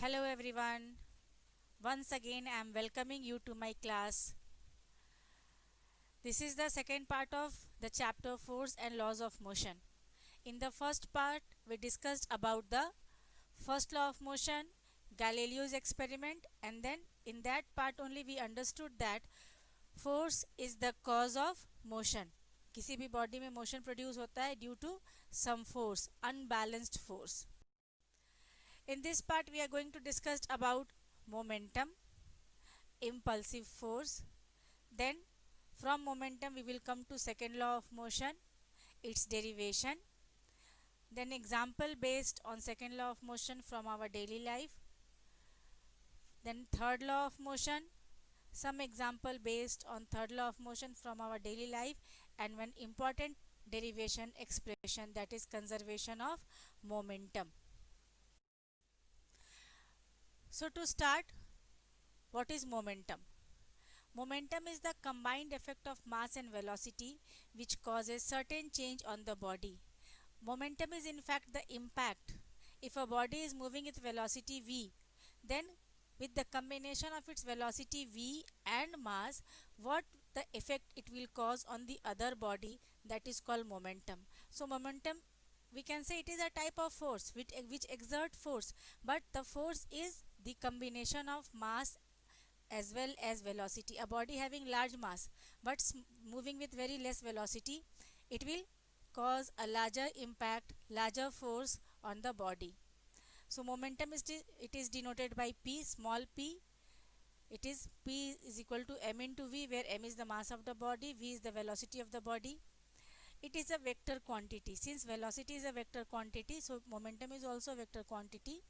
Hello everyone. Once again I am welcoming you to my class. This is the second part of the chapter Force and Laws of Motion. In the first part we discussed about the first law of motion, Galileo's experiment, and then in that part only we understood that force is the cause of motion. किसी भी body में motion produce होता है due to some force, unbalanced force. In this part we are going to discuss about momentum, impulsive force. Then from momentum we will come to second law of motion, its derivation. Then example based on second law of motion from our daily life. Then third law of motion, some example based on third law of motion from our daily life, and one important derivation expression, that is conservation of momentum. So to start, what is momentum? Momentum is the combined effect of mass and velocity which causes certain change on the body. Momentum is in fact the impact. If a body is moving with velocity v, then with the combination of its velocity v and mass, what the effect it will cause on the other body, that is called momentum. So momentum, we can say it is a type of force which exert force, but the force is the combination of mass as well as velocity. A body having large mass but moving with very less velocity, it will cause a larger impact, larger force on the body. So momentum is denoted by p, small p. It is p is equal to m into v, where m is the mass of the body, v is the velocity of the body. It is a vector quantity. Since velocity is a vector quantity, so momentum is also a vector quantity,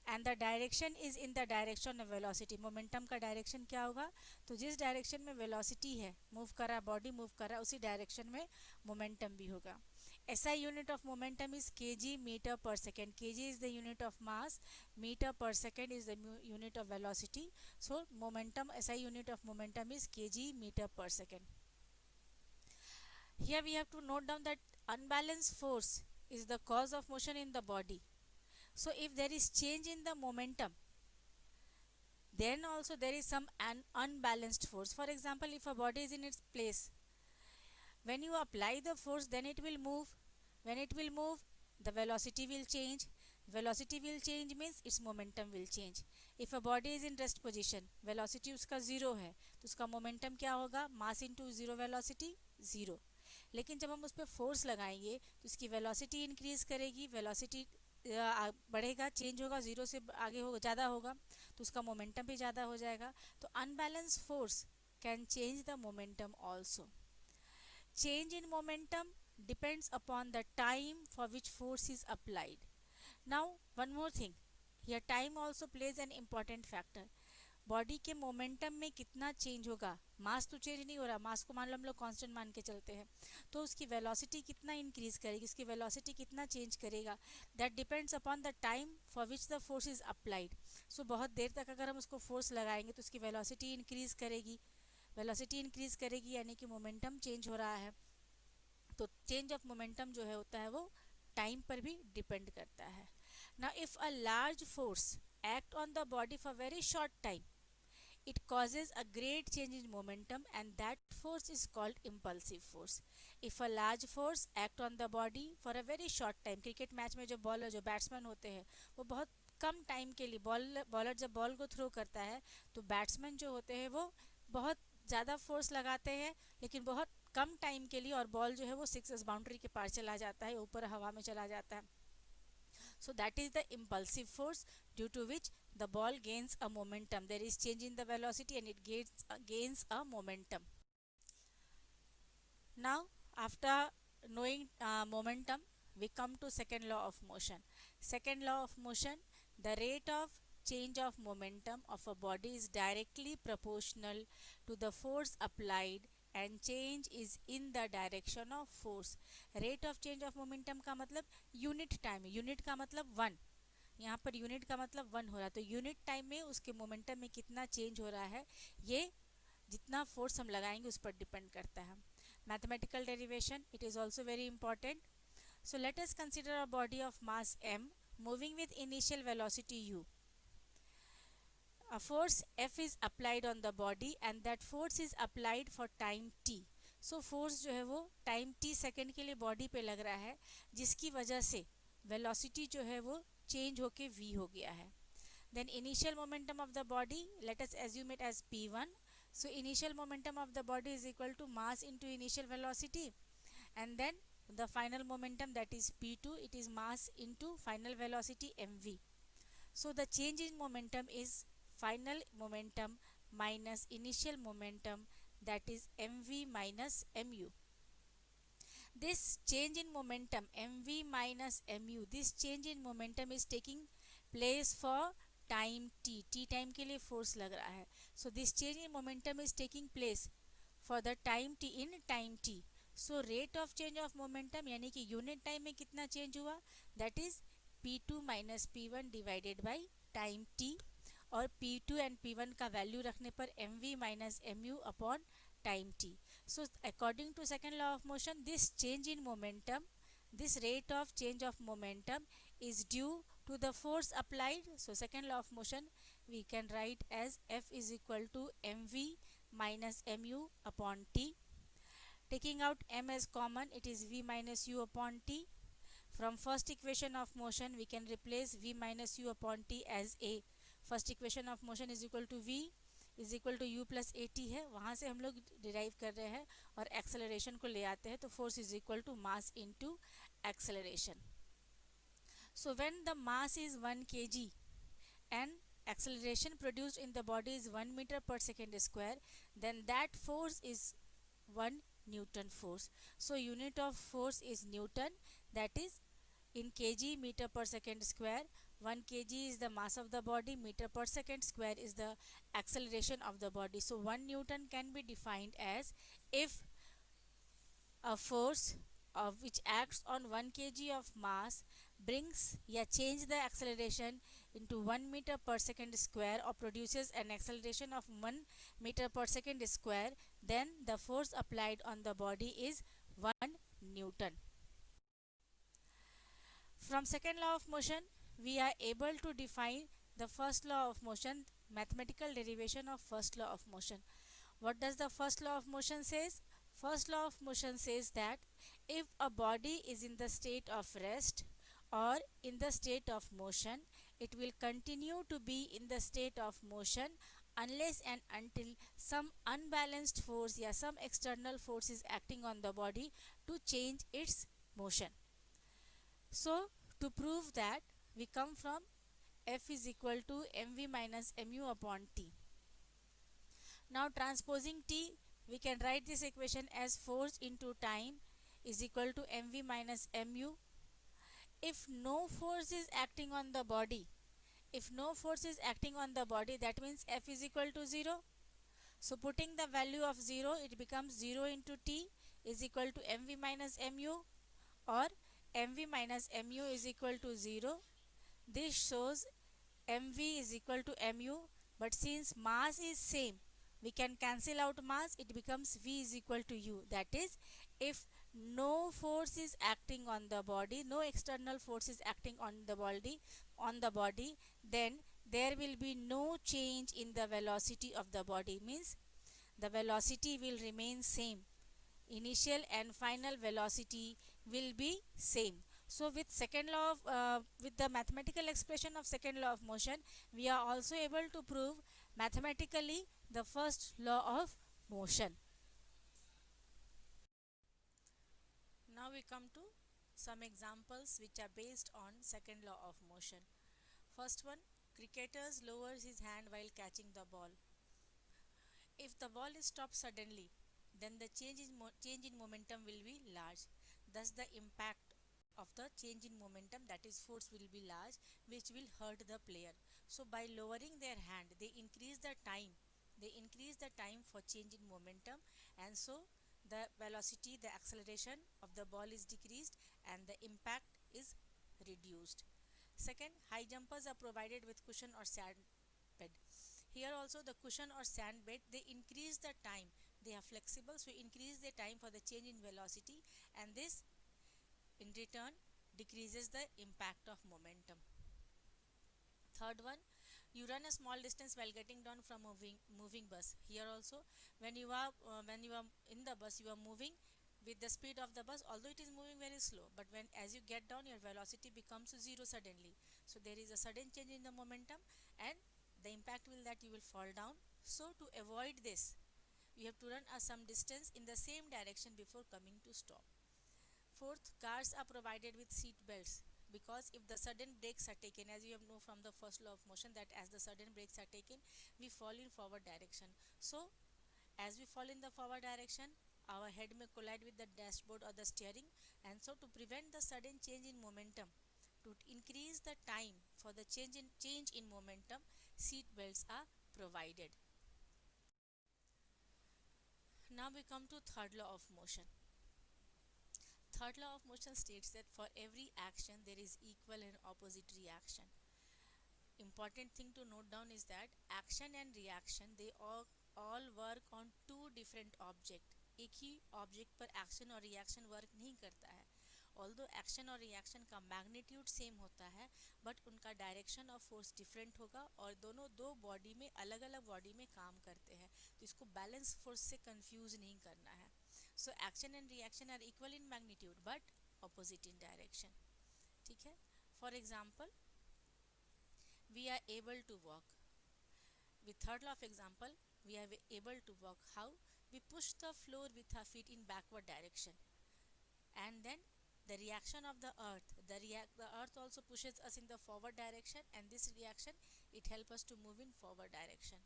and the direction is in the direction of velocity. Momentum का direction क्या होगा? तो जिस direction में velocity है, move कर रहा, body move कर रहा, उसी डायरेक्शन में मोमेंटम भी होगा. SI unit of momentum is kg meter per second. kg is the unit of mass, meter per second is the unit of velocity. So momentum, SI unit of momentum is kg meter per second. Here we have to note down that unbalanced force is the cause of motion in the body. So if there is change in the momentum, then also there is some unbalanced force. For example, if a body is in its place, when you apply the force, then it will move. When it will move, the velocity will change. Velocity will change means its momentum will change. If a body is in rest position, velocity उसका zero है, तो उसका momentum क्या होगा? Mass into zero velocity, zero. लेकिन जब हम उस पर फोर्स लगाएंगे तो उसकी वेलोसिटी इंक्रीज करेगी, वेलोसिटी बढ़ेगा, चेंज होगा, जीरो से आगे होगा, ज़्यादा होगा, तो उसका मोमेंटम भी ज़्यादा हो जाएगा. तो unbalance force can change the momentum also. Change in momentum depends upon the time for which force is applied. Now one more thing, here time also plays an important factor. Body के momentum में कितना change होगा, मास तो change नहीं हो रहा, मास को मान लो हम लोग कांस्टेंट मान के चलते हैं, तो उसकी वेलोसिटी कितना इंक्रीज करेगी, उसकी वेलोसिटी कितना चेंज करेगा, that depends upon the time for which the force is applied. So बहुत देर तक अगर हम उसको फोर्स लगाएंगे तो उसकी वेलोसिटी इंक्रीज करेगी. वेलोसिटी इंक्रीज करेगी यानी कि मोमेंटम चेंज हो रहा है. तो चेंज ऑफ मोमेंटम जो है होता है वो टाइम पर भी डिपेंड करता है. Now if a large force act on the body for very short time, it causes a great change in momentum, and that force is called impulsive force. If a large force act on the body for a very short time, cricket match में जो bowler, जो batsman होते हैं, वो बहुत कम time के लिए, bowler जब बॉल को थ्रो करता है तो बैट्समैन जो होते हैं वो बहुत ज़्यादा फोर्स लगाते हैं, लेकिन बहुत कम टाइम के लिए, और बॉल जो है वो सिक्स बाउंड्री के पार चला जाता है, ऊपर हवा में चला जाता है. So that is the impulsive force, due to which the ball gains a momentum. There is change in the velocity and it gains a momentum. Now after knowing momentum, we come to second law of motion. Second law of motion, the rate of change of momentum of a body is directly proportional to the force applied, and change is in the direction of force. Rate of change of momentum का मतलब unit time, unit का मतलब one, यहाँ per unit का मतलब one हो रहा है, तो यूनिट टाइम में उसके मोमेंटम में कितना चेंज हो रहा है, ये जितना फोर्स हम लगाएंगे उस पर डिपेंड करता है. Mathematical derivation, it is also very important. So let us consider a body of mass m moving with initial velocity u. a force F is applied on the body and that force is applied for time t. So force जो है वो time t second के लिए body पे लग रहा है, जिसकी वजह से वेलोसिटी जो है वो चेंज होके v हो गया है. Then initial momentum of the body, let us assume it as p1. So initial momentum of the body is equal to mass into initial velocity, and then the final momentum, that is p2, it is mass into final velocity mv. So the change in momentum is final momentum minus initial momentum, that is mv minus mu. This change in momentum mv minus mu, this change in momentum is taking place for time t. t time के लिए force लग रहा है. So this change in momentum is taking place for the time t in time t. So rate of change of momentum यानी कि unit time में कितना change हुआ, that is p2 minus p1 divided by time t, और p2 and p1 का value रखने पर mv minus mu upon time t. So according to second law of motion, this change in momentum, this rate of change of momentum is due to the force applied. So second law of motion we can write as F is equal to mv minus mu upon t. Taking out m as common, it is v minus u upon t. From first equation of motion we can replace v minus u upon t as a. First equation of motion is equal to v is equal to u plus a t है, वहाँ से हम लोग derive कर रहे हैं और acceleration को ले आते हैं, तो force is equal to mass into acceleration. So when the mass is 1 kg and acceleration produced in the body is 1 meter per second square, then that force is 1 Newton force. So unit of force is Newton, that is in kg meter per second square. 1 kg is the mass of the body, meter per second square is the acceleration of the body. So 1 Newton can be defined as if a force of which acts on 1 kg of mass brings या change the acceleration into 1 meter per second square or produces an acceleration of 1 meter per second square, then the force applied on the body is 1 Newton. From second law of motion we are able to define the first law of motion, mathematical derivation of first law of motion. What does the first law of motion says? First law of motion says that if a body is in the state of rest or in the state of motion, it will continue to be in the state of motion unless and until some unbalanced force या some external force is acting on the body to change its motion. So to prove that, we come from F is equal to mv minus mu upon t. Now transposing t, we can write this equation as force into time is equal to mv minus mu. If no force is acting on the body, if no force is acting on the body, that means F is equal to 0. So putting the value of 0, it becomes 0 into t is equal to mv minus mu, or mv minus mu is equal to 0. This shows mv is equal to mu, but since mass is same, we can cancel out mass, it becomes v is equal to u. That is, if no force is acting on the body, no external force is acting on the body, then there will be no change in the velocity of the body. Means the velocity will remain same. Initial and final velocity will be same. So with second law of with the mathematical expression of second law of motion, we are also able to prove mathematically the first law of motion. Now we come to some examples which are based on second law of motion. First one, cricketer lowers his hand while catching the ball. If the ball is stopped suddenly, then the change in momentum will be large. Thus the impact of the change in momentum, that is force, will be large, which will hurt the player. So by lowering their hand, they increase the time for change in momentum, and so the velocity, the acceleration of the ball is decreased and the impact is reduced. Second, high jumpers are provided with cushion or sand bed. Here also the cushion or sand bed, they increase the time, they are flexible, so increase the time for the change in velocity, and this in return decreases the impact of momentum. Third one, You run a small distance while getting down from a moving bus. Here also, when you are in the bus, you are moving with the speed of the bus, although it is moving very slow. But when as you get down, your velocity becomes zero suddenly. So there is a sudden change in the momentum, and the impact will that you will fall down. So to avoid this, you have to run some distance in the same direction before coming to stop. Fourth, cars are provided with seat belts because if the sudden brakes are taken, as you have know from the first law of motion, that as the sudden brakes are taken, we fall in forward direction. So as we fall in the forward direction, our head may collide with the dashboard or the steering, and so to prevent the sudden change in momentum, to increase the time for the change in momentum, seat belts are provided. Now we come to third law of motion. Third law of motion states that for every action there is equal and opposite reaction. Important thing to note down is that action and reaction, they all work on two different object. एक ही object पर action और reaction work नहीं करता है. Although action और reaction का magnitude same होता है, बट उनका डायरेक्शन ऑफ फोर्स डिफरेंट होगा और दोनों दो बॉडी में अलग अलग बॉडी में काम करते हैं. तो इसको बैलेंस फोर्स से कंफ्यूज नहीं करना है. So action and reaction are equal in magnitude but opposite in direction. ठीक है. For example, we are able to walk. With third law of example, we are able to walk. How? We push the floor with our feet in backward direction, and then the reaction of the earth, the earth also pushes us in the forward direction, and this reaction, it helps us to move in forward direction.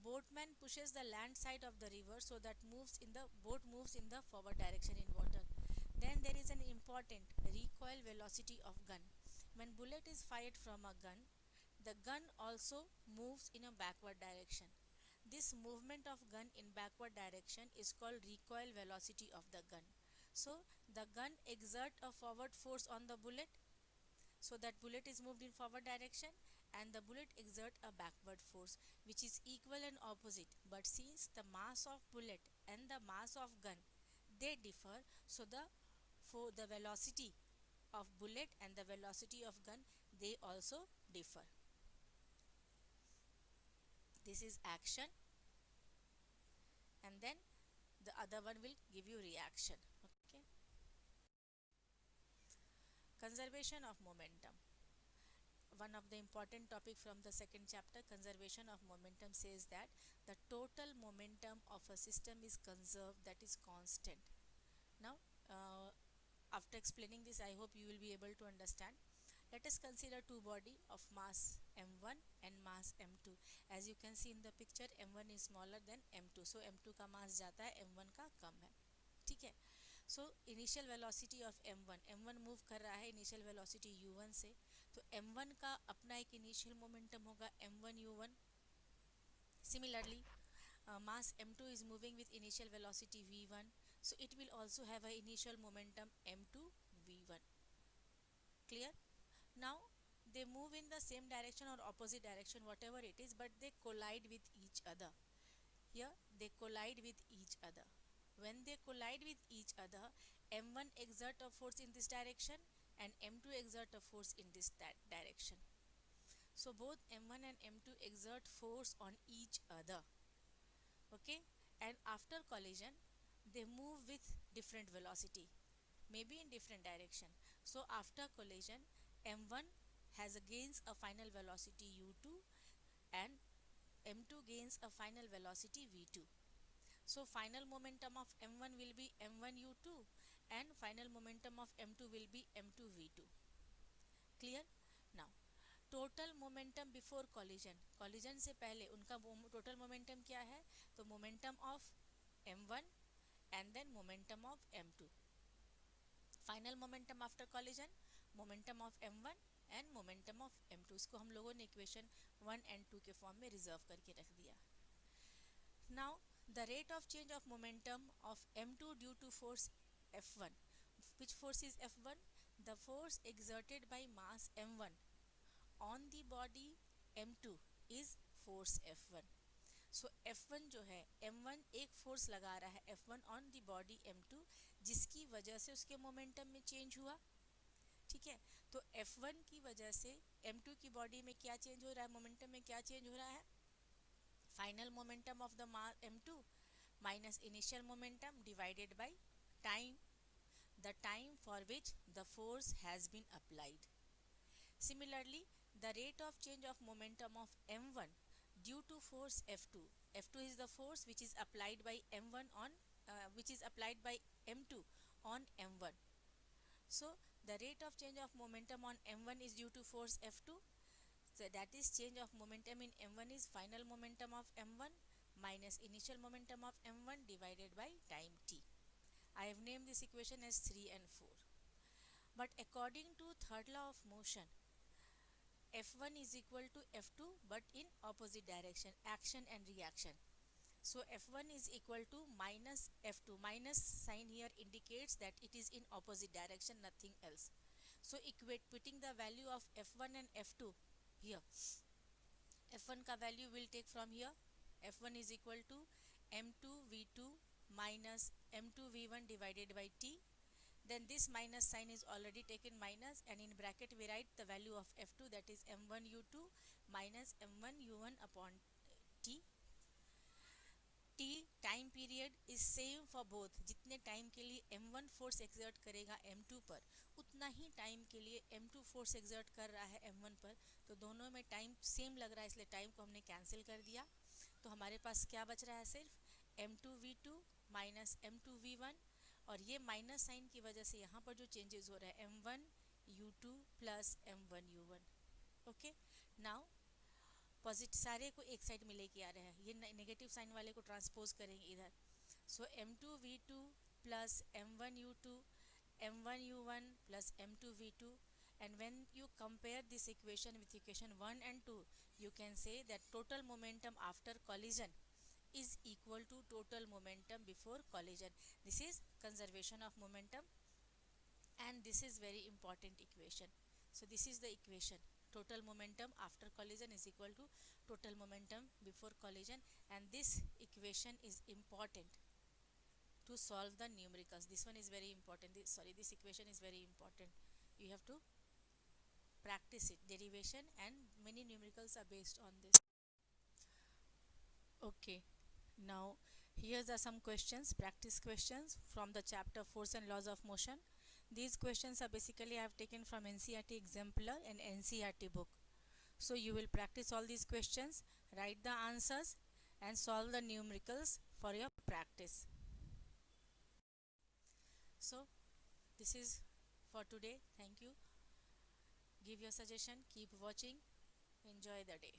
Boatman pushes the land side of the river so that boat moves in the forward direction in water. Then there is an important recoil velocity of gun. When bullet is fired from a gun, the gun also moves in a backward direction. This movement of gun in backward direction is called recoil velocity of the gun. So the gun exerts a forward force on the bullet, so that bullet is moved in forward direction, and the bullet exert a backward force which is equal and opposite. But since the mass of bullet and the mass of gun, they differ, so the velocity of bullet and the velocity of gun, they also differ. This is action, and then the other one will give you reaction. Okay. Conservation of momentum. One of the important topic from the second chapter, conservation of momentum, says that the total momentum of a system is conserved, that is constant. Now after explaining this, I hope you will be able to understand. Let us consider two body of mass m1 and mass m2. As you can see in the picture, m1 is smaller than m2, so m2 का मास जाता है, m1 का कम है. ठीक है. So initial velocity of m1 move कर रहा है इनिशियल वेलोसिटी u1 से, तो m1 का अपना एक इनिशियल मोमेंटम होगा m1 u1. Similarly, mass m2 is moving with initial velocity v1, so it will also have an initial momentum m2 v1. Clear? Now they move in the same direction or opposite direction, whatever it is, but they collide with each other. Here they collide with each other. When they collide with each other, m1 exert a force in this direction and m2 exert a force in this direction. So both m1 and m2 exert force on each other. Okay, and after collision they move with different velocity, maybe in different direction. So after collision, m1 gains a final velocity u2 and m2 gains a final velocity v2. So final momentum of m1 will be m1 u2 and final momentum of m2 will be m2 v2. Clear? Now total momentum before collision, collision से पहले उनका total momentum क्या है? तो momentum of m1 and then momentum of m2. Final momentum after collision, momentum of m1 and momentum of m2. इसको हम लोगों ने इक्वेशन 1 एंड 2 के फॉर्म में रिजर्व करके रख दिया. Now the rate of change of momentum of m2 due to force F1. Which force is F1? The force exerted by mass m1 on the body m2 is force F1. So F1 जो है, m1 एक force लगा रहा है F1 on the body m2, जिसकी वजह से उसके मोमेंटम में चेंज हुआ. ठीक है. तो F1 की वजह से M2 की बॉडी में क्या चेंज हो रहा है, मोमेंटम में क्या चेंज हो रहा है, final momentum of the mass M2 minus initial momentum divided by time, the time for which the force has been applied. Similarly, the rate of change of momentum of M1 due to force F2. F2 is the force which is applied by M1 on which is applied by M2 on M1. So the rate of change of momentum on M1 is due to force F2. So that is change of momentum in M1 is final momentum of M1 minus initial momentum of M1 divided by time t. I have named this equation as 3 and 4. But according to third law of motion, F1 is equal to F2 but in opposite direction, action and reaction. So F1 is equal to minus F2. Minus sign here indicates that it is in opposite direction, nothing else. So putting the value of F1 and F2 here. F1 का value will take from here. F1 is equal to M2 V2 minus M2 V1 divided by T. Then this minus sign is already taken minus, and in bracket we write the value of F2, that is M1 U2 minus M1 U1 upon T. T time period is same for both. जितने time के लिए M1 force exert करेगा M2 पर, उतना ही time के लिए M2 force exert कर रहा है M1 पर. तो दोनों में टाइम सेम लग रहा है, इसलिए टाइम को हमने कैंसिल कर दिया. तो हमारे पास क्या बच रहा है, सिर्फ M2 V2 minus M2 V1, और ये माइनस साइन की वजह से यहाँ पर जो चेंजेस हो रहा है M1 U2 plus M1 U1. Okay, now positive सारे को एक साइड में लेके आ रहे हैं, ये नेगेटिव साइन वाले को ट्रांसपोज करेंगे इधर. सो M2 V2 plus M1 U2 M1 U1 plus M2 V2, and when you compare this equation with equation 1 and 2, you can say that total momentum after collision is equal to total momentum before collision. This is conservation of momentum, and this is very important equation. So this is the equation, total momentum after collision is equal to total momentum before collision, and this equation is important to solve the numericals. This one is very important. This equation is very important. You have to practice it. Derivation and many numericals are based on this. Okay, now here's are some questions, practice questions from the chapter Force and Laws of Motion. These questions are basically I have taken from NCERT Exemplar and NCERT book. So you will practice all these questions, write the answers and solve the numericals for your practice. So this is for today. Thank you. Give your suggestion, keep watching, enjoy the day.